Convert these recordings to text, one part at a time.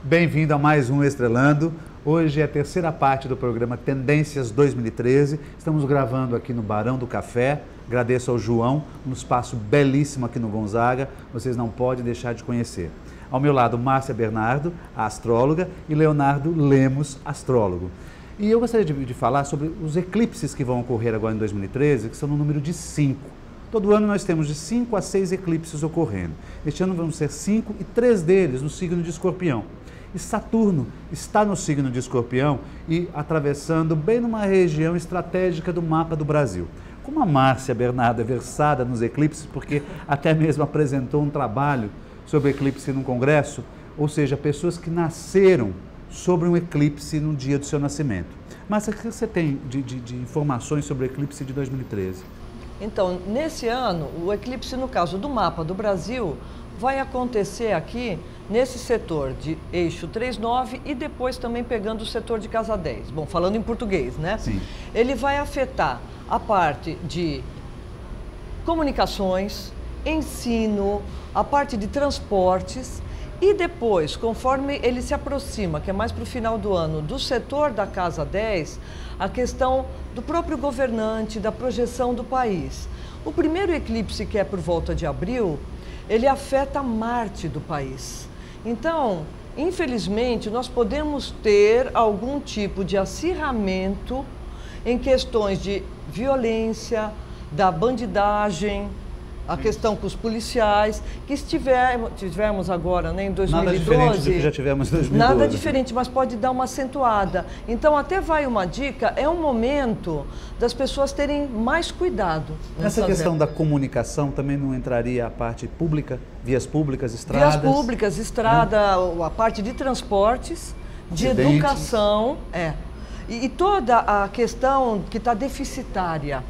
Bem-vindo a mais um Estrelando. Hoje é a terceira parte do programa Tendências 2013. Estamos gravando aqui no Barão do Café. Agradeço ao João, um espaço belíssimo aqui no Gonzaga. Vocês não podem deixar de conhecer. Ao meu lado, Márcia Bernardo, a astróloga, e Leonardo Lemos, astrólogo. E eu gostaria de falar sobre os eclipses que vão ocorrer agora em 2013, que são no número de 5. Todo ano nós temos de 5 a 6 eclipses ocorrendo. Este ano vão ser 5 e 3 deles no signo de Escorpião. E Saturno está no signo de Escorpião e atravessando bem numa região estratégica do mapa do Brasil. Como a Márcia Bernardo é versada nos eclipses, porque até mesmo apresentou um trabalho sobre eclipse num congresso, ou seja, pessoas que nasceram sobre um eclipse no dia do seu nascimento. Márcia, o que você tem de informações sobre o eclipse de 2013? Então, nesse ano, o eclipse, no caso do mapa do Brasil, vai acontecer aqui nesse setor de eixo 39 e depois também pegando o setor de casa 10. Bom, falando em português, né? Sim. Ele vai afetar a parte de comunicações, ensino, a parte de transportes e depois, conforme ele se aproxima, que é mais para o final do ano, do setor da casa 10, a questão do próprio governante, da projeção do país. O primeiro eclipse, que é por volta de abril, ele afeta Marte do país. Então, infelizmente, nós podemos ter algum tipo de acirramento em questões de violência, da bandidagem, a questão com os policiais, que tivemos agora, né, em 2012. Nada diferente do que já tivemos em 2012. Nada diferente, mas pode dar uma acentuada. Então, até vai uma dica, é um momento das pessoas terem mais cuidado. Nessa questão da comunicação, também não entraria a parte pública, vias públicas, estradas? Vias públicas, estrada, a parte de transportes, de educação, e toda a questão que está deficitária.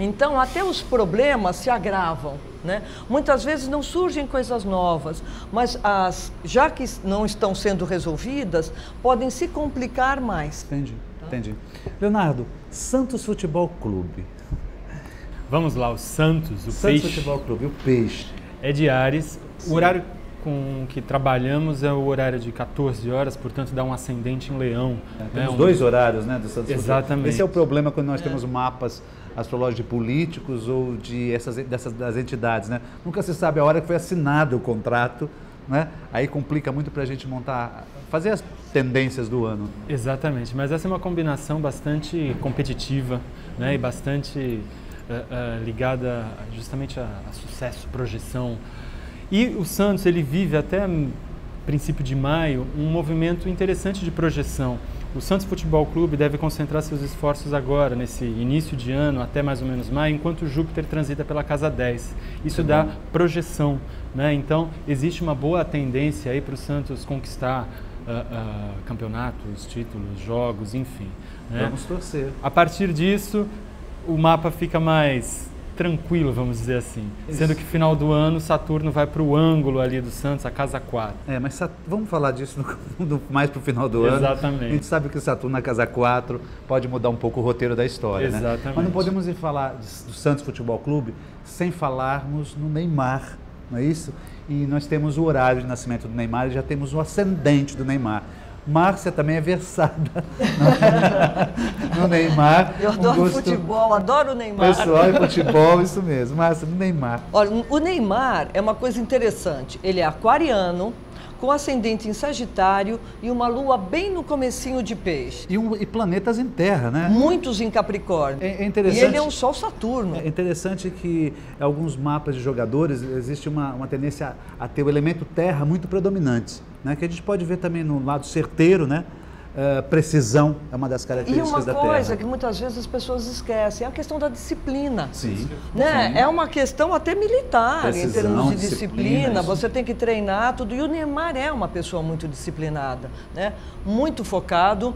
Então, até os problemas se agravam, né? Muitas vezes não surgem coisas novas, mas já que não estão sendo resolvidas, podem se complicar mais. Entendi, entendi. Leonardo, Santos Futebol Clube. Vamos lá, o Santos, o Santos peixe. Futebol Clube, o peixe. É de Áries. Sim. O horário com que trabalhamos é o horário de 14 horas, portanto dá um ascendente em Leão. Temos dois horários, né, do Santos Exatamente. Futebol. Esse é o problema quando nós temos mapas astrológicos de políticos ou das entidades, né? Nunca se sabe a hora que foi assinado o contrato, né? Aí complica muito para a gente fazer as tendências do ano. Exatamente, mas essa é uma combinação bastante competitiva, né, e bastante ligada justamente a sucesso, projeção. E o Santos, ele vive até princípio de maio um movimento interessante de projeção. O Santos Futebol Clube deve concentrar seus esforços agora, nesse início de ano, até mais ou menos maio, enquanto Júpiter transita pela casa 10. Isso dá projeção, né? Então, existe uma boa tendência aí para o Santos conquistar campeonatos, títulos, jogos, enfim, né? Vamos torcer. A partir disso, o mapa fica mais tranquilo, vamos dizer assim. Isso. Sendo que final do ano, Saturno vai para o ângulo ali do Santos, a casa 4. Mas vamos falar disso mais para o final do ano. Exatamente. A gente sabe que o Saturno na casa 4 pode mudar um pouco o roteiro da história, Exatamente. né? Mas não podemos ir falar do Santos Futebol Clube sem falarmos no Neymar, não é isso? E nós temos o horário de nascimento do Neymar e já temos o ascendente do Neymar. Márcia também é versada no Neymar. Eu adoro futebol, adoro o Neymar. Pessoal e futebol, isso mesmo. Márcia, no Neymar. Olha, o Neymar é uma coisa interessante. Ele é aquariano, com ascendente em Sagitário e uma lua bem no comecinho de Peixe. E planetas em terra, né? Muitos em Capricórnio. É interessante. E ele é um Sol Saturno. É interessante que em alguns mapas de jogadores existe uma tendência a ter o elemento terra muito predominante, né? Que a gente pode ver também no lado certeiro, né? Precisão é uma das características da terra. E uma coisa que muitas vezes as pessoas esquecem é a questão da disciplina. Sim. Né? Sim. É uma questão até militar, Precisão, em termos de disciplina. você tem que treinar tudo. E o Neymar é uma pessoa muito disciplinada, né? Muito focado,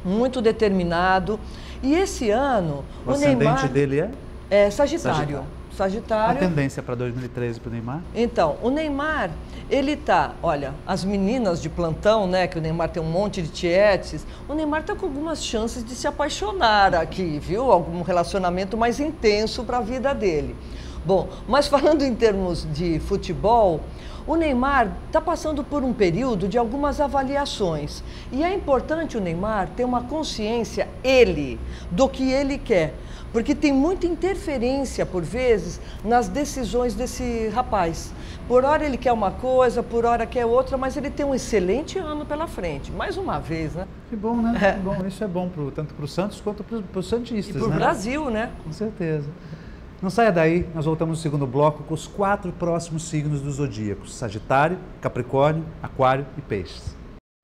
muito determinado. E esse ano, o ascendente dele é Sagitário. Sagitário. A tendência para 2013 para o Neymar? Então, o Neymar, ele tá, olha, as meninas de plantão, né, que o Neymar tem um monte de tietes, o Neymar tá com algumas chances de se apaixonar aqui, viu? Algum relacionamento mais intenso para a vida dele. Bom, mas falando em termos de futebol, o Neymar está passando por um período de algumas avaliações. E é importante o Neymar ter uma consciência, do que ele quer. Porque tem muita interferência, por vezes, nas decisões desse rapaz. Por hora ele quer uma coisa, por hora quer outra, mas ele tem um excelente ano pela frente. Mais uma vez, né? Que bom, né? Que bom. Isso é bom tanto para o Santos quanto para os santistas, E para o Brasil, né? Com certeza. Não saia daí, nós voltamos no segundo bloco com os 4 próximos signos dos zodíacos: Sagitário, Capricórnio, Aquário e Peixes.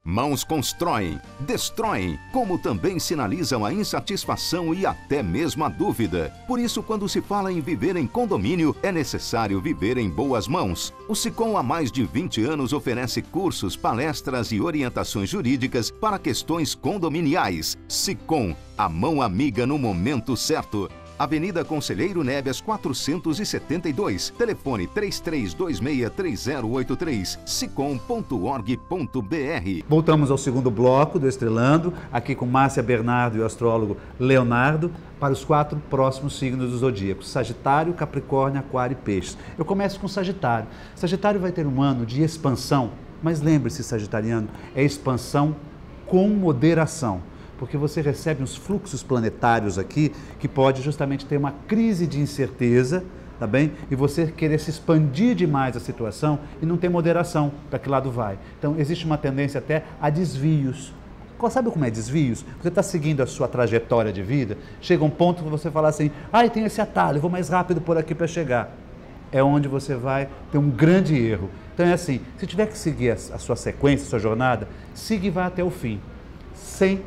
Mãos constroem, destroem, como também sinalizam a insatisfação e até mesmo a dúvida. Por isso, quando se fala em viver em condomínio, é necessário viver em boas mãos. O Sicom há mais de 20 anos oferece cursos, palestras e orientações jurídicas para questões condominiais. Sicom, a mão amiga no momento certo. Avenida Conselheiro Neves 472, telefone 33263083, sicom.org.br. Voltamos ao segundo bloco do Estrelando, aqui com Márcia Bernardo e o astrólogo Leonardo, para os 4 próximos signos dos zodíacos: Sagitário, Capricórnio, Aquário e Peixes. Eu começo com Sagitário. Sagitário vai ter um ano de expansão, mas lembre-se, sagitariano, é expansão com moderação. Porque você recebe uns fluxos planetários aqui que pode justamente ter uma crise de incerteza, tá bem? E você querer se expandir demais a situação e não ter moderação para que lado vai. Então, existe uma tendência até a desvios. Sabe como é desvios? Você está seguindo a sua trajetória de vida, chega um ponto que você fala assim: tem esse atalho, eu vou mais rápido por aqui para chegar. É onde você vai ter um grande erro. Então é assim, se tiver que seguir a sua sequência, a sua jornada, siga e vá até o fim, sem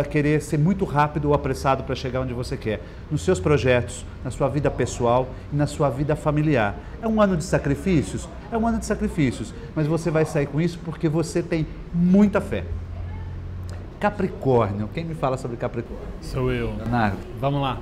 querer ser muito rápido ou apressado para chegar onde você quer, nos seus projetos, na sua vida pessoal e na sua vida familiar. É um ano de sacrifícios? É um ano de sacrifícios, mas você vai sair com isso porque você tem muita fé. Capricórnio, quem me fala sobre Capricórnio? Sou eu. Leonardo. Vamos lá.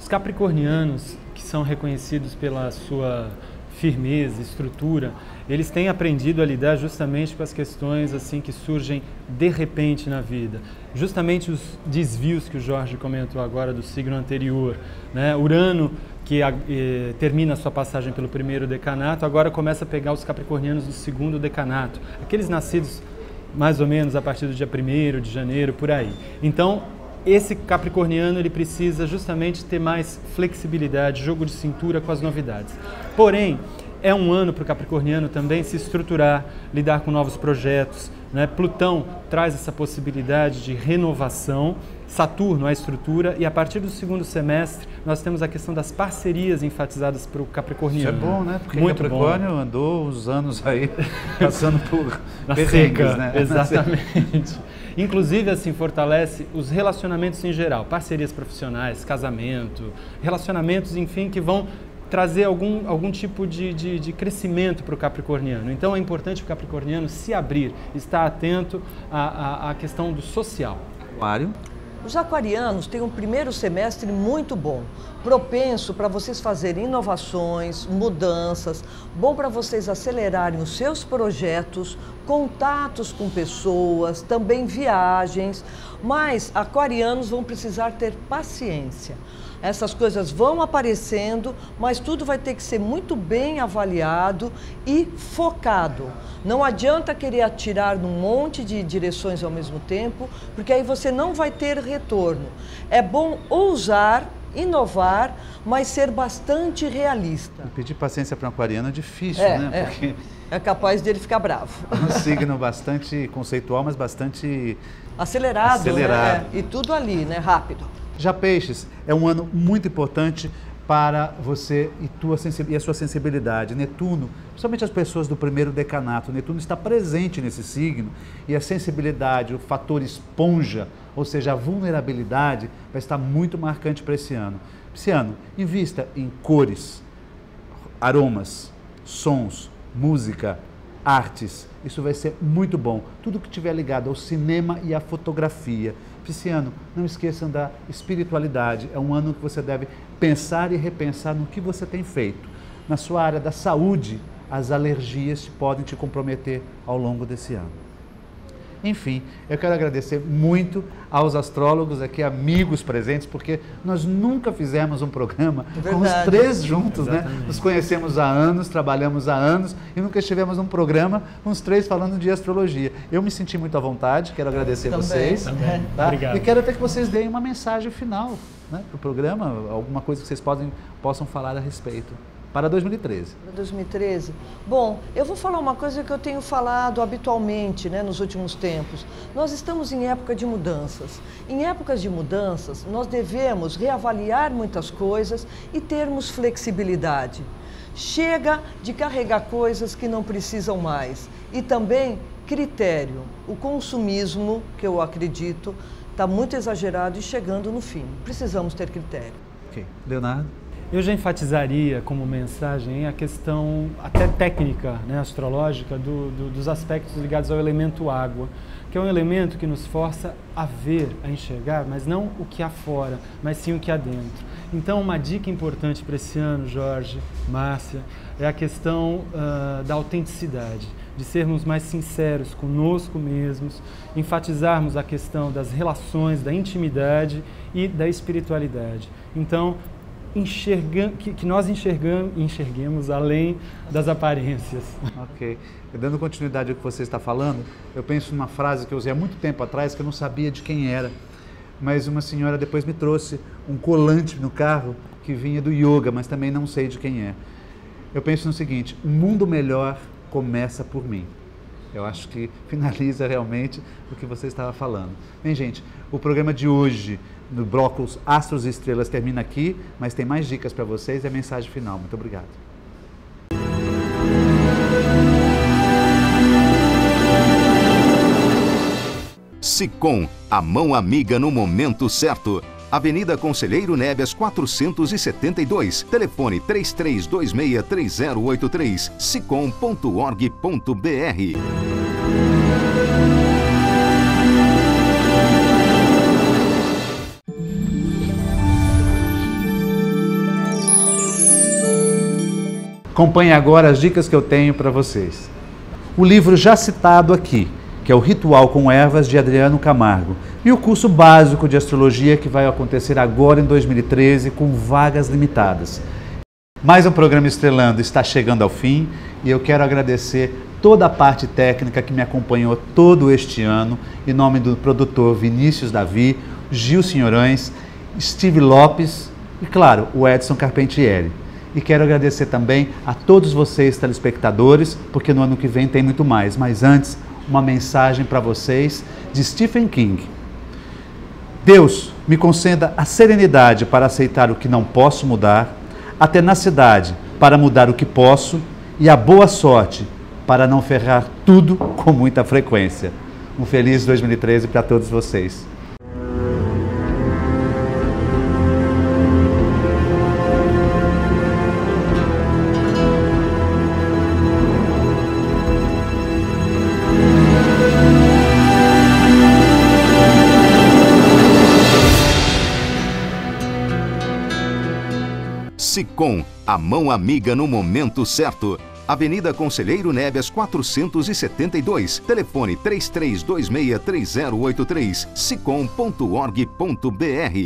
Os capricornianos, que são reconhecidos pela sua firmeza, estrutura, eles têm aprendido a lidar justamente com as questões assim que surgem de repente na vida. Justamente os desvios que o Jorge comentou agora do signo anterior, né? Urano, que termina a sua passagem pelo primeiro decanato, agora começa a pegar os capricornianos do segundo decanato, aqueles nascidos mais ou menos a partir do dia 1º de janeiro, por aí. Então, esse capricorniano ele precisa justamente ter mais flexibilidade, jogo de cintura com as novidades. Porém, é um ano para o capricorniano também se estruturar, lidar com novos projetos, né? Plutão traz essa possibilidade de renovação, Saturno a estrutura, e a partir do segundo semestre nós temos a questão das parcerias enfatizadas para o capricorniano. Isso é bom, né? Porque muito Capricórnio bom. Andou uns anos aí passando por na perrengues, seca, né? Exatamente. Inclusive, assim, fortalece os relacionamentos em geral, parcerias profissionais, casamento, relacionamentos, enfim, que vão trazer algum tipo de crescimento para o capricorniano. Então, é importante o capricorniano se abrir, estar atento à questão do social. Aquário. Os aquarianos têm um primeiro semestre muito bom, propenso para vocês fazerem inovações, mudanças, bom para vocês acelerarem os seus projetos, contatos com pessoas, também viagens, mas aquarianos vão precisar ter paciência. Essas coisas vão aparecendo, mas tudo vai ter que ser muito bem avaliado e focado. Não adianta querer atirar num monte de direções ao mesmo tempo, porque aí você não vai ter retorno. É bom ousar, inovar, mas ser bastante realista. Pedir paciência para um aquariano é difícil, né? Porque é capaz dele ficar bravo. É um signo bastante conceitual, mas bastante acelerado. Né? E tudo ali, né? Rápido. Já Peixes, é um ano muito importante para você e a sua sensibilidade. Netuno, principalmente as pessoas do primeiro decanato, Netuno está presente nesse signo e a sensibilidade, o fator esponja, ou seja, a vulnerabilidade, vai estar muito marcante para esse ano. Esse ano, invista em cores, aromas, sons, música, artes. Isso vai ser muito bom. Tudo que estiver ligado ao cinema e à fotografia. Esse ano, não esqueçam da espiritualidade. É um ano que você deve pensar e repensar no que você tem feito. Na sua área da saúde, as alergias podem te comprometer ao longo desse ano. Enfim, eu quero agradecer muito aos astrólogos aqui, amigos presentes, porque nós nunca fizemos um programa com os três juntos, né? Nos conhecemos há anos, trabalhamos há anos e nunca estivemos num programa com os três falando de astrologia. Eu me senti muito à vontade, quero agradecer vocês. Tá? Obrigado. E quero até que vocês deem uma mensagem final, né, para o programa, alguma coisa que vocês possam falar a respeito. Para 2013. Para 2013? Bom, eu vou falar uma coisa que eu tenho falado habitualmente, né, nos últimos tempos. Nós estamos em época de mudanças. Em épocas de mudanças, nós devemos reavaliar muitas coisas e termos flexibilidade. Chega de carregar coisas que não precisam mais. E também critério. O consumismo, que eu acredito, está muito exagerado e chegando no fim. Precisamos ter critério. Ok. Leonardo? Eu já enfatizaria como mensagem a questão até técnica, né, astrológica dos aspectos ligados ao elemento água, que é um elemento que nos força a ver, a enxergar, mas não o que há fora, mas sim o que há dentro. Então, uma dica importante para esse ano, Jorge, Márcia, é a questão da autenticidade, de sermos mais sinceros conosco mesmos, enfatizarmos a questão das relações, da intimidade e da espiritualidade. Então, que nós enxerguemos além das aparências. Ok. Dando continuidade ao que você está falando, eu penso numa frase que eu usei há muito tempo atrás, que eu não sabia de quem era, mas uma senhora depois me trouxe um colante no carro que vinha do yoga, mas também não sei de quem é. Eu penso no seguinte: um mundo melhor começa por mim. Eu acho que finaliza realmente o que você estava falando. Bem, gente, o programa de hoje no bloco Astros e Estrelas termina aqui, mas tem mais dicas para vocês e a mensagem final. Muito obrigado. Sicom, a mão amiga no momento certo. Avenida Conselheiro Nebias 472, telefone 33263083, sicom.org.br. Acompanhe agora as dicas que eu tenho para vocês. O livro já citado aqui, que é o Ritual com Ervas, de Adriano Camargo, e o curso básico de astrologia que vai acontecer agora em 2013 com vagas limitadas. Mais um programa Estrelando está chegando ao fim e eu quero agradecer toda a parte técnica que me acompanhou todo este ano, em nome do produtor Vinícius Davi, Gil Senhorães, Steve Lopes e, claro, o Edson Carpentieri. E quero agradecer também a todos vocês, telespectadores, porque no ano que vem tem muito mais. Mas antes, uma mensagem para vocês de Stephen King. Deus, me conceda a serenidade para aceitar o que não posso mudar, a tenacidade para mudar o que posso e a boa sorte para não ferrar tudo com muita frequência. Um feliz 2013 para todos vocês. Sicom, a mão amiga no momento certo. Avenida Conselheiro Nebias 472, telefone 33263083, sicom.org.br.